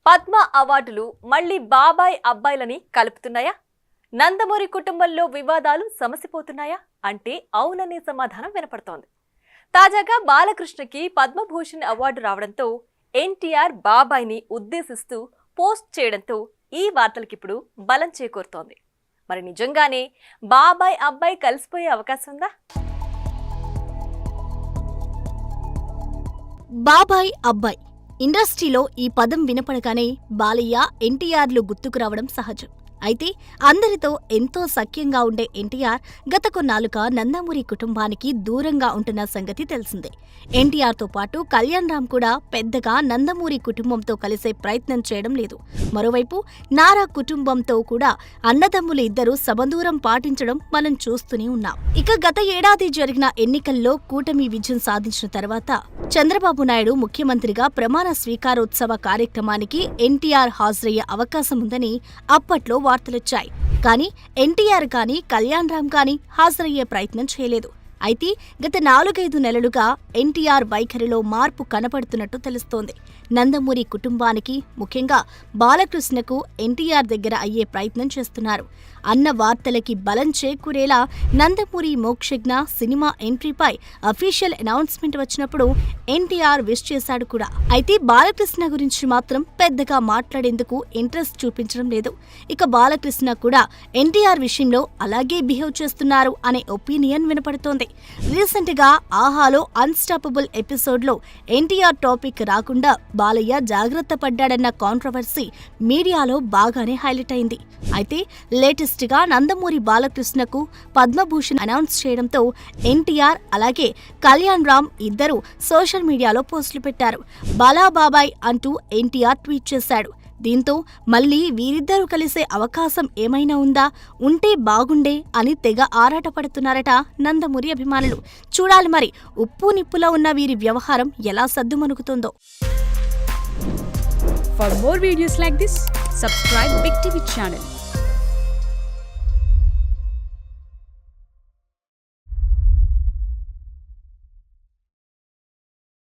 పద్మ అవార్డులు మళ్ళీ బాబాయ్ అబ్బాయిలని కలుపుతున్నాయా? నందమూరి కుటుంబంలో వివాదాలు సమసిపోతున్నాయా అంటే అవుననే సమాధానం వినపడుతోంది. తాజాగా బాలకృష్ణకి పద్మభూషణ్ అవార్డు రావడంతో ఎన్టీఆర్ బాబాయ్ని ఉద్దేశిస్తూ పోస్ట్ చేయడంతో ఈ వార్తలకిప్పుడు బలం చేకూరుతోంది. మరి నిజంగానే బాబాయ్ అబ్బాయి కలిసిపోయే అవకాశం ఉందా? బాబాయ్ అబ్బాయి ఇండస్ట్రీలో ఈ పదం వినపడగానే బాలయ్య, ఎన్టీఆర్లు గుర్తుకు రావడం సహజం. అయితే అందరితో ఎంతో సఖ్యంగా ఉండే ఎన్టీఆర్ గత కొన్నాళ్లుగా నందమూరి కుటుంబానికి దూరంగా ఉంటున్న సంగతి తెలిసిందే. ఎన్టీఆర్తో పాటు కళ్యాణ్ రామ్ కూడా పెద్దగా నందమూరి కుటుంబంతో కలిసే ప్రయత్నం చేయడం లేదు. మరోవైపు నారా కుటుంబంతో కూడా అన్నదమ్ములు ఇద్దరు సమదూరం పాటించడం మనం చూస్తూనే ఉన్నాం. ఇక గత ఏడాది జరిగిన ఎన్నికల్లో కూటమి విజయం సాధించిన తర్వాత చంద్రబాబు నాయుడు ముఖ్యమంత్రిగా ప్రమాణ స్వీకారోత్సవ కార్యక్రమానికి ఎన్టీఆర్ హాజరయ్యే అవకాశం ఉందని అప్పట్లో వార్తలొచ్చాయి. కానీ ఎన్టీఆర్ కానీ కళ్యాణ్ రామ్ కానీ హాజరయ్యే ప్రయత్నం చేయలేదు. అయితే గత 4-5 నెలలుగా ఎన్టీఆర్ వైఖరిలో మార్పు కనపడుతున్నట్టు తెలుస్తోంది. నందమూరి కుటుంబానికి, ముఖ్యంగా బాలకృష్ణకు ఎన్టీఆర్ దగ్గర అయ్యే ప్రయత్నం చేస్తున్నారు అన్న వార్తలకి బలం చేకూరేలా నందమూరి మోక్షజ్ఞ సినిమా ఎంట్రీపై అఫీషియల్ అనౌన్స్మెంట్ వచ్చినప్పుడు ఎన్టీఆర్ విష్ చేశాడు కూడా. అయితే బాలకృష్ణ గురించి మాత్రం పెద్దగా మాట్లాడేందుకు ఇంట్రెస్ట్ చూపించడం లేదు. ఇక బాలకృష్ణ కూడా ఎన్టీఆర్ విషయంలో అలాగే బిహేవ్ చేస్తున్నారు అనే ఒపీనియన్ వినపడుతోంది. రీసెంట్ గా ఆహాలో అన్స్టాపబుల్ ఎపిసోడ్ లో ఎన్టీఆర్ టాపిక్ రాకుండా బాలయ్య జాగ్రత్త పడ్డాడన్న కాంట్రవర్సీ మీడియాలో బాగానే హైలైట్ అయింది. అయితే లేటెస్ట్ గా నందమూరి బాలకృష్ణకు పద్మభూషణ్ అనౌన్స్ చేయడంతో ఎన్టీఆర్ అలాగే కళ్యాణ్ రామ్ ఇద్దరు సోషల్ మీడియాలో పోస్టులు పెట్టారు. బాలా బాబాయ్ అంటూ ఎన్టీఆర్ ట్వీట్ చేశాడు. దీంతో మళ్లీ వీరిద్దరూ కలిసే అవకాశం ఏమైనా ఉందా, ఉంటే బాగుండే అని తెగ ఆరాటపడుతున్నారట నందమూరి అభిమానులు. చూడాలి మరి ఉప్పు నిప్పులో ఉన్న వీరి వ్యవహారం ఎలా సద్దుమణుగుతుందో. For more videos like this, subscribe Big TV channel.